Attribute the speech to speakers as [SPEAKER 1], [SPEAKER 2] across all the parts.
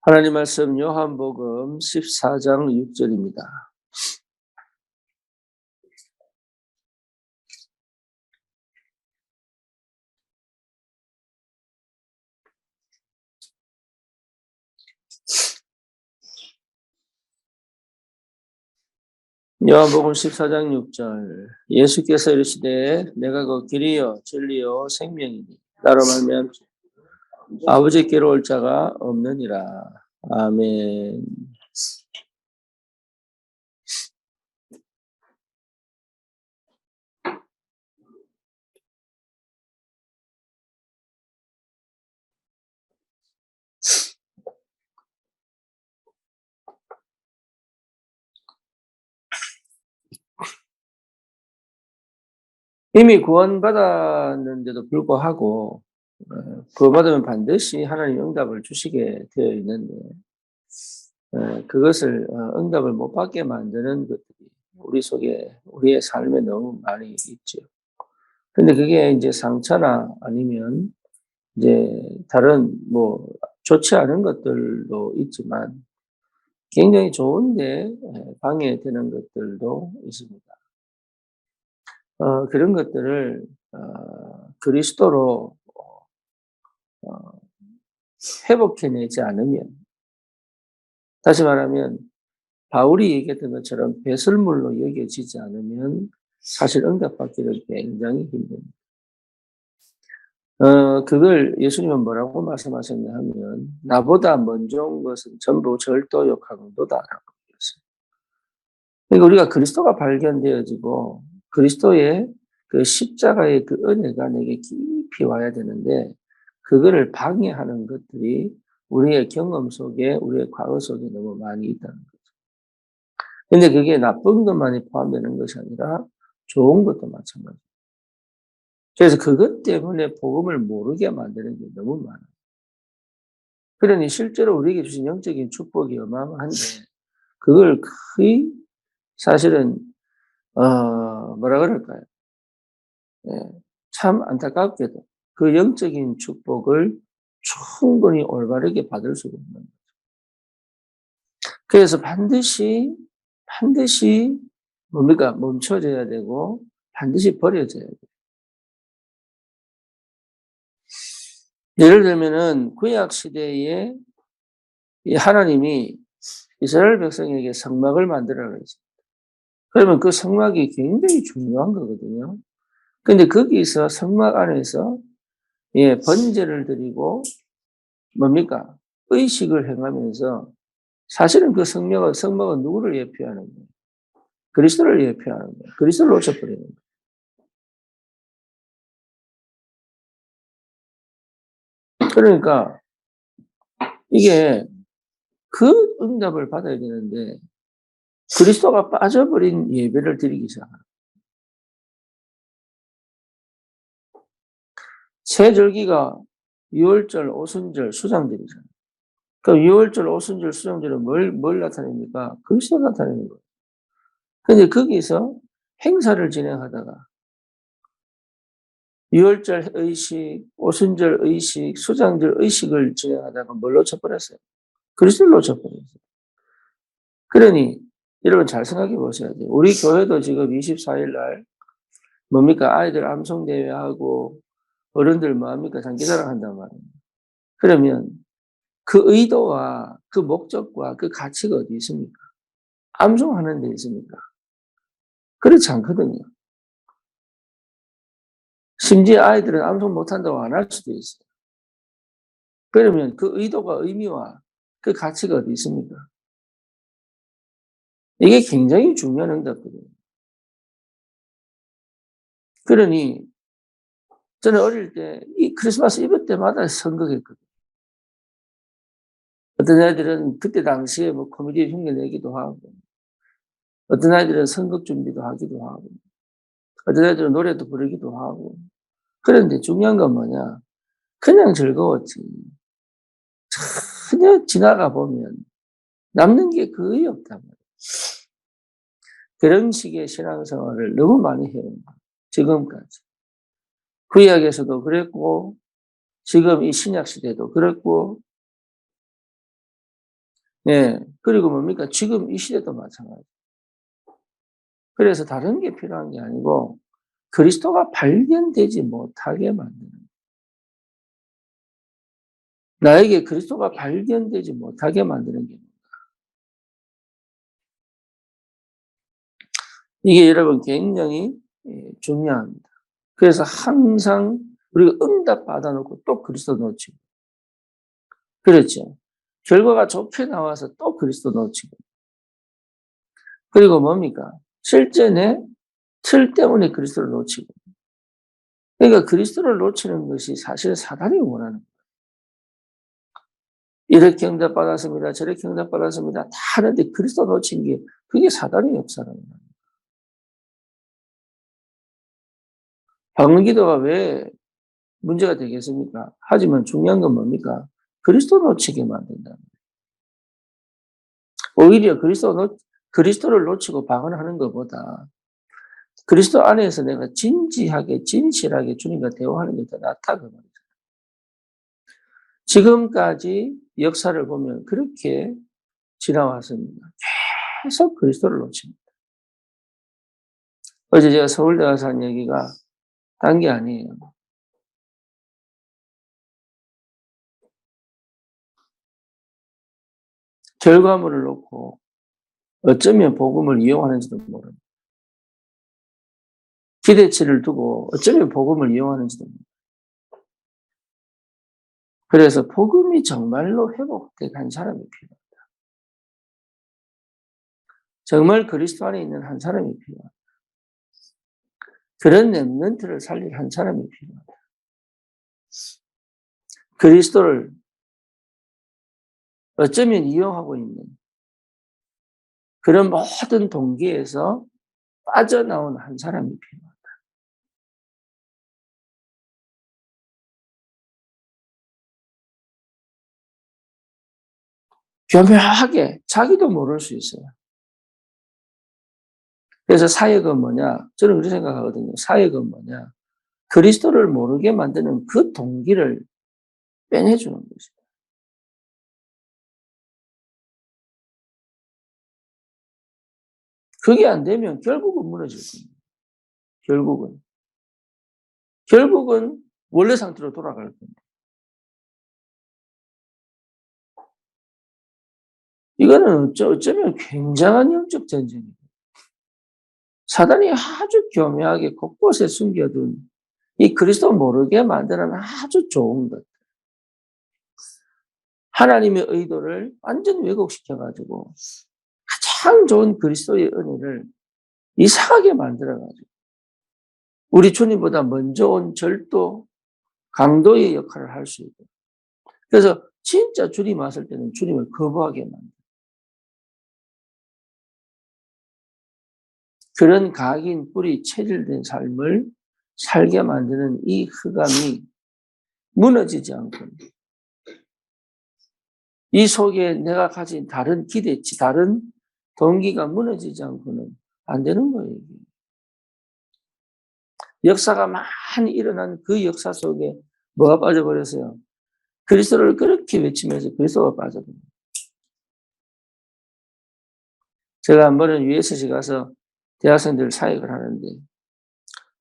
[SPEAKER 1] 하나님 말씀 요한복음 14장 6절입니다. 요한복음 14장 6절 예수께서 이르시되 내가 그 길이요 진리요 생명이니 나로 말미암아 아버지께로 올 자가 없느니라. 아멘. 이미 구원받았는데도 불구하고 구원받으면 반드시 하나님 응답을 주시게 되어 있는데 그것을 응답을 못 받게 만드는 것들이 우리 속에 우리의 삶에 너무 많이 있죠. 근데 그게 이제 상처나 아니면 이제 다른 뭐 좋지 않은 것들도 있지만 굉장히 좋은데 방해되는 것들도 있습니다. 그런 것들을 그리스도로 어 회복해내지 않으면, 다시 말하면 바울이 얘기했던 것처럼 배설물로 여겨지지 않으면 사실 응답받기는 굉장히 힘듭니다. 그걸 예수님은 뭐라고 말씀하셨냐 하면 나보다 먼저 온 것은 전부 절도욕하거도다라고 얘기했어요. 그러니까 우리가 그리스도가 발견되어지고 그리스도의 그 십자가의 그 은혜가 내게 깊이 와야 되는데 그거를 방해하는 것들이 우리의 경험 속에 우리의 과거 속에 너무 많이 있다는 거죠. 근데 그게 나쁜 것만이 포함되는 것이 아니라 좋은 것도 마찬가지예요. 그래서 그것 때문에 복음을 모르게 만드는 게 너무 많아요. 그러니 실제로 우리에게 주신 영적인 축복이 어마어마한데 그걸 거의 사실은 뭐라 그럴까요? 예, 참 안타깝게도 그 영적인 축복을 충분히 올바르게 받을 수가 없는 거예요. 그래서 반드시 뭡니까? 멈춰져야 되고 반드시 버려져야 돼요. 예를 들면은 구약 시대에 이 하나님이 이스라엘 백성에게 성막을 만들어라 그랬어요. 그러면 그 성막이 굉장히 중요한 거거든요. 근데 거기서 성막 안에서 번제를 드리고 뭡니까? 의식을 행하면서 사실은 그 성막은 누구를 예표하는 거예요? 그리스도를 예표하는 거예요. 그리스도를 놓쳐버리는 거예요. 그러니까 이게 그 응답을 받아야 되는데 그리스도가 빠져버린 예배를 드리기 시작하는 거예요. 새 절기가 유월절, 오순절, 수장절이잖아요. 그럼 유월절, 오순절, 수장절은 뭘 나타냅니까? 그리스도 나타내는 거예요. 근데 거기서 행사를 진행하다가 유월절 의식, 오순절 의식, 수장절 의식을 진행하다가 뭘 놓쳐버렸어요? 그리스도를 놓쳐버렸어요. 그러니 여러분 잘 생각해 보셔야 돼요. 우리 교회도 지금 24일 날 뭡니까? 아이들 암송대회하고 어른들 뭐합니까? 장기자랑 한단 말이에요. 그러면 그 의도와 그 목적과 그 가치가 어디 있습니까? 암송하는 데 있습니까? 그렇지 않거든요. 심지어 아이들은 암송 못한다고 안 할 수도 있어요. 그러면 그 의도와 의미와 그 가치가 어디 있습니까? 이게 굉장히 중요한 응답거든요. 그러니 저는 어릴 때 이 크리스마스 이브 때마다 선곡했거든요. 어떤 아이들은 그때 당시에 뭐 코미디 흉내 내기도 하고, 어떤 아이들은 선곡 준비도 하기도 하고, 어떤 아이들은 노래도 부르기도 하고. 그런데 중요한 건 뭐냐? 그냥 즐거웠지. 그냥 지나가 보면 남는 게 거의 없단 말이에요. 그런 식의 신앙생활을 너무 많이 해요. 지금까지. 구약에서도 그랬고, 지금 이 신약 시대도 그랬고, 예. 그리고 뭡니까? 지금 이 시대도 마찬가지. 그래서 다른 게 필요한 게 아니고 그리스도가 발견되지 못하게 만드는, 나에게 그리스도가 발견되지 못하게 만드는 게, 이게 여러분 굉장히 중요합니다. 그래서 항상 우리가 응답 받아 놓고 또 그리스도 놓치고, 그렇죠. 결과가 좋게 나와서 또 그리스도 놓치고, 그리고 뭡니까? 실제 내 틀 때문에 그리스도를 놓치고. 그러니까 그리스도를 놓치는 것이 사실 사단이 원하는 거예요. 이렇게 응답받았습니다. 저렇게 응답받았습니다. 다 하는데 그리스도 놓친 게, 그게 사단의 역사라는 거예요. 방언기도가 왜 문제가 되겠습니까? 하지만 중요한 건 뭡니까? 그리스도 놓치게 만든다. 오히려 그리스도를 놓치고 방언하는 것보다 그리스도 안에서 내가 진지하게, 진실하게 주님과 대화하는 게 더 낫다, 그 말이죠. 지금까지 역사를 보면 그렇게 지나왔습니다. 계속 그리스도를 놓칩니다. 어제 제가 서울대 가서 한 얘기가 딴 게 아니에요. 결과물을 놓고 어쩌면 복음을 이용하는지도 모릅니다. 기대치를 두고 어쩌면 복음을 이용하는지도 모릅니다. 그래서 복음이 정말로 회복된 사람이 필요해요. 정말 그리스도 안에 있는 한 사람이 필요해요. 그런 렘넌트를 살릴 한 사람이 필요해요. 그리스도를 어쩌면 이용하고 있는 그런 모든 동기에서 빠져나온 한 사람이 필요해요. 교묘하게 자기도 모를 수 있어요. 그래서 사역은 뭐냐? 저는 그렇게 생각하거든요. 사역은 뭐냐? 그리스도를 모르게 만드는 그 동기를 빼내주는 거죠. 그게 안 되면 결국은 무너질 겁니다. 결국은. 결국은 원래 상태로 돌아갈 겁니다. 이거는 어쩌면 굉장한 영적 전쟁이에요. 사단이 아주 교묘하게 곳곳에 숨겨둔 이 그리스도 모르게 만드는 아주 좋은 것. 하나님의 의도를 완전 왜곡시켜 가지고 가장 좋은 그리스도의 은혜를 이상하게 만들어 가지고 우리 주님보다 먼저 온 절도 강도의 역할을 할 수 있고, 그래서 진짜 주님 왔을 때는 주님을 거부하게 만든 그런 각인 뿌리 체질된 삶을 살게 만드는 이 흑암이 무너지지 않고, 이 속에 내가 가진 다른 기대치, 다른 동기가 무너지지 않고는 안 되는 거예요. 역사가 많이 일어난 그 역사 속에 뭐가 빠져버렸어요? 그리스도를 그렇게 외치면서 그리스도가 빠져버려요. 제가 한 번은 USC 가서 대학생들 사역을 하는데,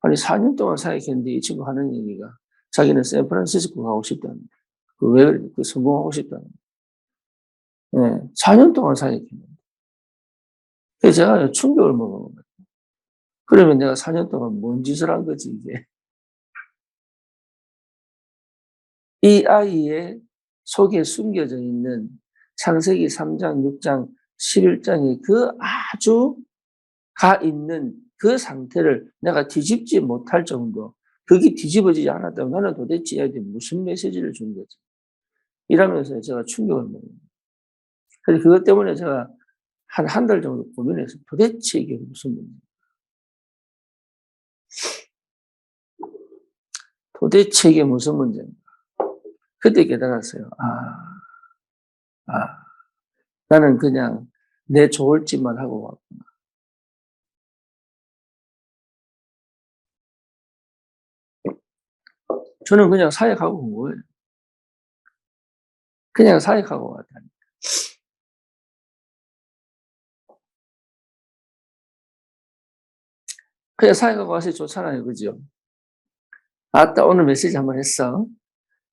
[SPEAKER 1] 아니 4년 동안 사역했는데 이 친구 하는 얘기가 자기는 샌프란시스코 가고 싶다는 거예요. 왜 그래? 성공하고 싶다는 거예요. 네, 4년 동안 사역했는데. 그래서 제가 충격을 먹은 거예요. 그러면 내가 4년 동안 뭔 짓을 한 거지, 이게. 이 아이의 속에 숨겨져 있는 창세기 3장, 6장, 11장의 그 아주 가 있는 그 상태를 내가 뒤집지 못할 정도, 그게 뒤집어지지 않았다면 나는 도대체 얘한테 무슨 메시지를 준 거지? 이러면서 제가 충격을 먹어요. 그래서 그것 때문에 제가 한 달 정도 고민해서 도대체 이게 무슨 문제야? 도대체 이게 무슨 문제인가? 그때 깨달았어요. 아, 나는 그냥 내 좋을 짓만 하고 왔구나. 저는 그냥 사역하고 온 거예요. 그냥 사역하고 왔다. 그냥 사회가 와서 좋잖아요. 그죠? 아따, 오늘 메시지 한번 했어.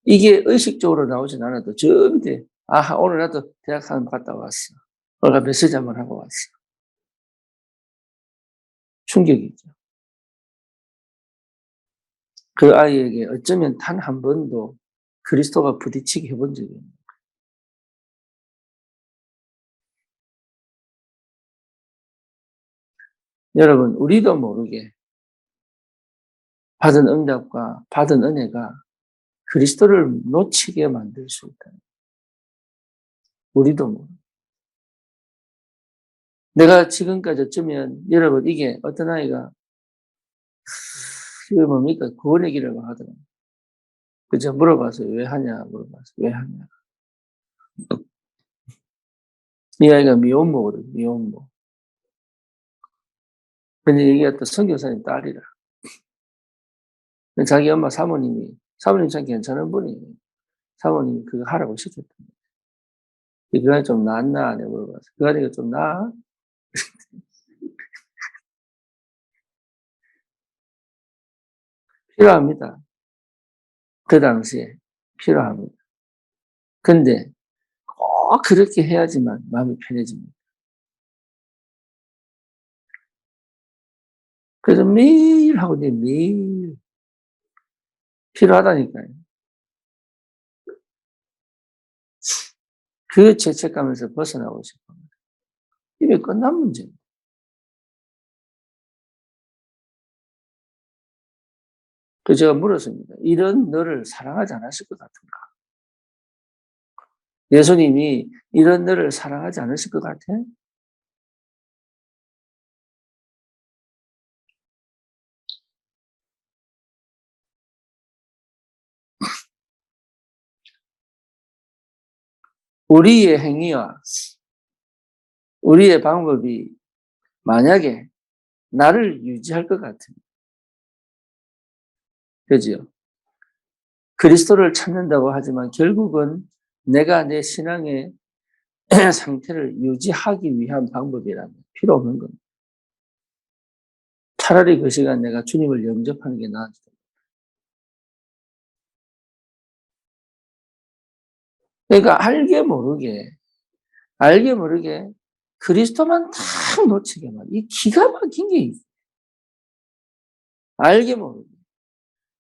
[SPEAKER 1] 이게 의식적으로 나오진 않아도 저 밑에, 아, 오늘 나도 대학 한 번 갔다 왔어. 오늘 메시지 한번 하고 왔어. 충격이죠. 그 아이에게 어쩌면 단 한 번도 그리스도가 부딪히게 해본 적이 없는. 여러분, 우리도 모르게 받은 응답과 받은 은혜가 그리스도를 놓치게 만들 수 있다. 우리도 모르게. 내가 지금까지 어쩌면 여러분 이게 어떤 아이가 이게 뭡니까? 구원의 길을 하더라고요. 그저 물어봐서 왜 하냐 물어봐서 왜 하냐. 이 아이가 미혼모거든, 미혼모. 근데 얘기가 또 선교사님 딸이라. 자기 엄마 사모님 참 괜찮은 분이에요. 사모님이 그거 하라고 시켰다. 그거 좀 낫나? 내가 물어봤어. 그거 좀 나아? 필요합니다. 그 당시에 필요합니다. 근데 꼭 그렇게 해야지만 마음이 편해집니다. 그래서 매일 하고 매일 필요하다니까요. 그 죄책감에서 벗어나고 싶어요. 이미 끝난 문제입니다. 그래서 제가 물었습니다. 이런 너를 사랑하지 않았을 것 같은가? 예수님이 이런 너를 사랑하지 않으실 것 같아? 우리의 행위와 우리의 방법이 만약에 나를 유지할 것 같으면, 그죠? 그리스도를 찾는다고 하지만 결국은 내가 내 신앙의 상태를 유지하기 위한 방법이라면 필요 없는 겁니다. 차라리 그 시간 내가 주님을 영접하는 게 나아요. 그러니까 알게 모르게 그리스도만 탁 놓치게만, 이 기가 막힌 게 있어요. 알게 모르게.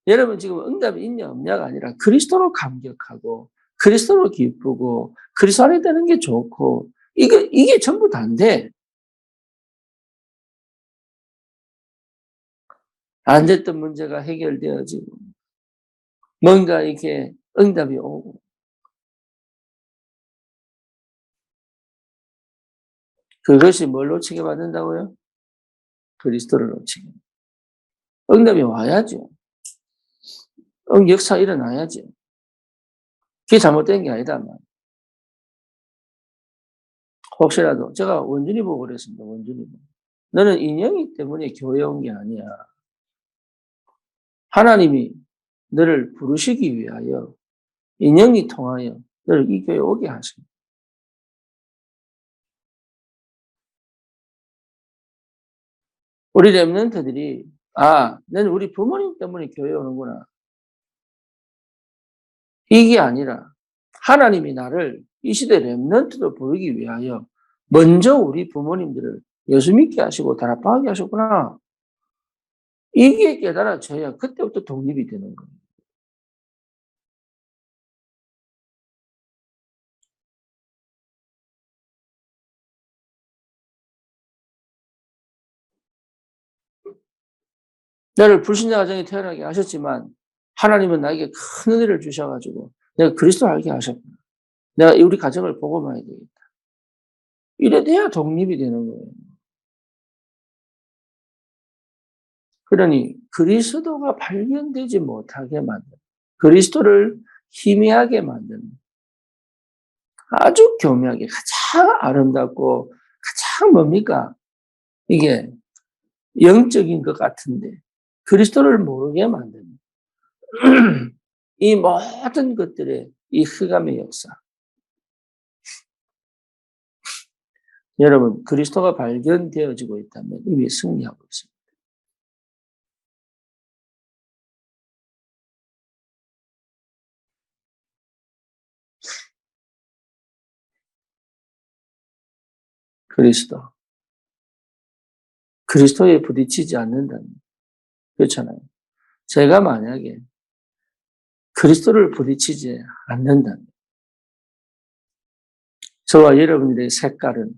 [SPEAKER 1] 여러분 지금 응답이 있냐 없냐가 아니라 그리스도로 감격하고 그리스도로 기쁘고 그리스도 안에 되는 게 좋고 이게 전부 다인데 안 됐던 문제가 해결되어지고 뭔가 이렇게 응답이 오고 그것이 뭘 놓치게 받는다고요? 그리스도를 놓치게. 응답이 와야죠. 역사 일어나야죠. 그게 잘못된 게 아니다만 혹시라도 제가 원준이 보고 그랬습니다. 원준이 보고. 너는 인형이 때문에 교회 온 게 아니야. 하나님이 너를 부르시기 위하여 인형이 통하여 너를 이 교회에 오게 하십니다. 우리 랩런트들이 너는 우리 부모님 때문에 교회에 오는구나. 이게 아니라 하나님이 나를 이 시대 랩런트로 부르기 위하여 먼저 우리 부모님들을 예수 믿게 하시고 다락방하게 하셨구나. 이게 깨달아져야 그때부터 독립이 되는 거예요. 나를 불신자 가정에 태어나게 하셨지만 하나님은 나에게 큰 은혜를 주셔가지고 내가 그리스도를 알게 하셨구나. 내가 우리 가정을 복음해야 되겠다. 이래 돼야 독립이 되는 거예요. 그러니 그리스도가 발견되지 못하게 만드는, 그리스도를 희미하게 만드는 아주 교묘하게 가장 아름답고 가장 뭡니까? 이게 영적인 것 같은데 그리스도를 모르게 만드는 이 모든 것들의 이 흑암의 역사. 여러분, 그리스도가 발견되어지고 있다면 이미 승리하고 있습니다. 그리스도. 그리스도에 부딪히지 않는다는. 그렇잖아요. 제가 만약에 그리스도를 부딪히지 않는다면 저와 여러분들의 색깔은,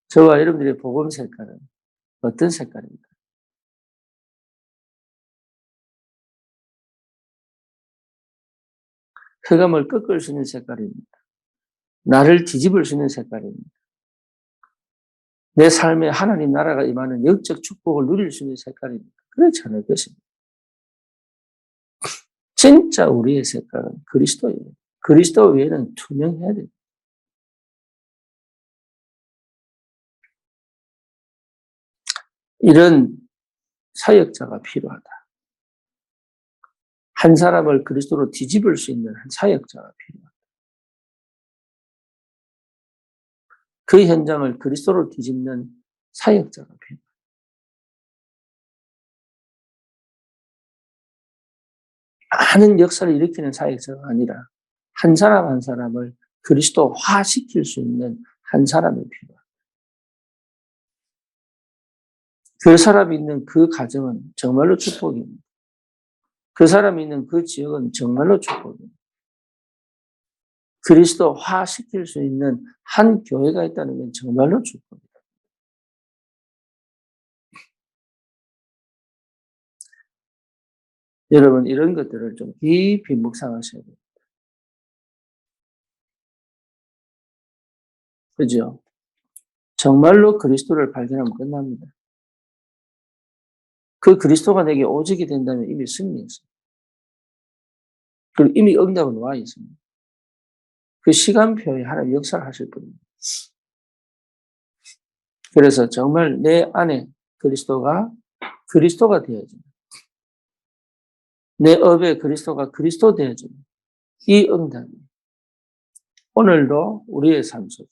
[SPEAKER 1] 저와 여러분들의 복음 색깔은 어떤 색깔입니까? 흑암을 꺾을 수 있는 색깔입니다. 나를 뒤집을 수 있는 색깔입니다. 내 삶에 하나님 나라가 임하는 영적 축복을 누릴 수 있는 색깔입니다. 그렇지 않을 것입니다. 진짜 우리의 색깔은 그리스도예요. 그리스도 외에는 투명해야 돼요. 이런 사역자가 필요하다. 한 사람을 그리스도로 뒤집을 수 있는 한 사역자가 필요하다. 그 현장을 그리스도로 뒤집는 사역자가 필요하다. 많은 역사를 일으키는 사역자가 아니라 한 사람 한 사람을 그리스도화시킬 수 있는 한 사람이 필요하다. 그 사람이 있는 그 가정은 정말로 축복입니다. 그 사람이 있는 그 지역은 정말로 축복입니다. 그리스도화시킬 수 있는 한 교회가 있다는 건 정말로 축복입니다. 여러분 이런 것들을 좀 깊이 묵상하셔야 돼요. 그죠? 정말로 그리스도를 발견하면 끝납니다. 그 그리스도가 내게 오직이 된다면 이미 승리했어요. 그리고 이미 응답은 와 있습니다. 그 시간표에 하나님 역사를 하실 분입니다. 그래서 정말 내 안에 그리스도가 되어지는, 내 업에 그리스도가 그리스도 되어지는 이 응답이 오늘도 우리의 삶 속에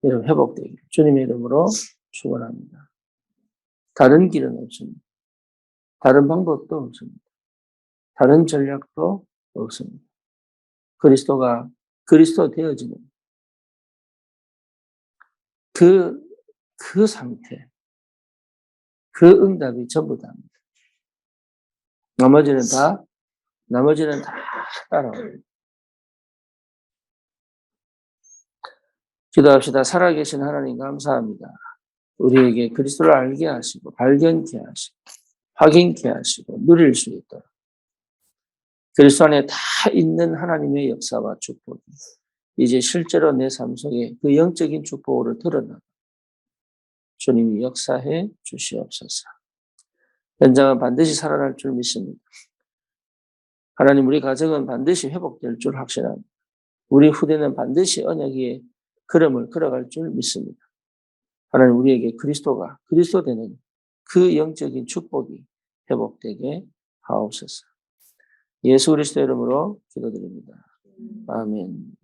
[SPEAKER 1] 여러분 회복되기를 주님의 이름으로 축원합니다. 다른 길은 없습니다. 다른 방법도 없습니다. 다른 전략도 없습니다. 그리스도가 그리스도 되어지는 그 상태, 그 응답이 전부 다입니다. 나머지는 다 따라옵니다. 기도합시다. 살아계신 하나님 감사합니다. 우리에게 그리스도를 알게 하시고 발견케 하시고 확인케 하시고 누릴 수 있도록 그리스도 안에 다 있는 하나님의 역사와 축복이 이제 실제로 내 삶 속에 그 영적인 축복으로 드러나 주님이 역사해 주시옵소서. 현장은 반드시 살아날 줄 믿습니다. 하나님 우리 가정은 반드시 회복될 줄 확신합니다. 우리 후대는 반드시 언약의 걸음을 걸어갈 줄 믿습니다. 하나님 우리에게 그리스도 되는 그 영적인 축복이 회복되게 하옵소서. 예수 그리스도 이름으로 기도드립니다. 아멘.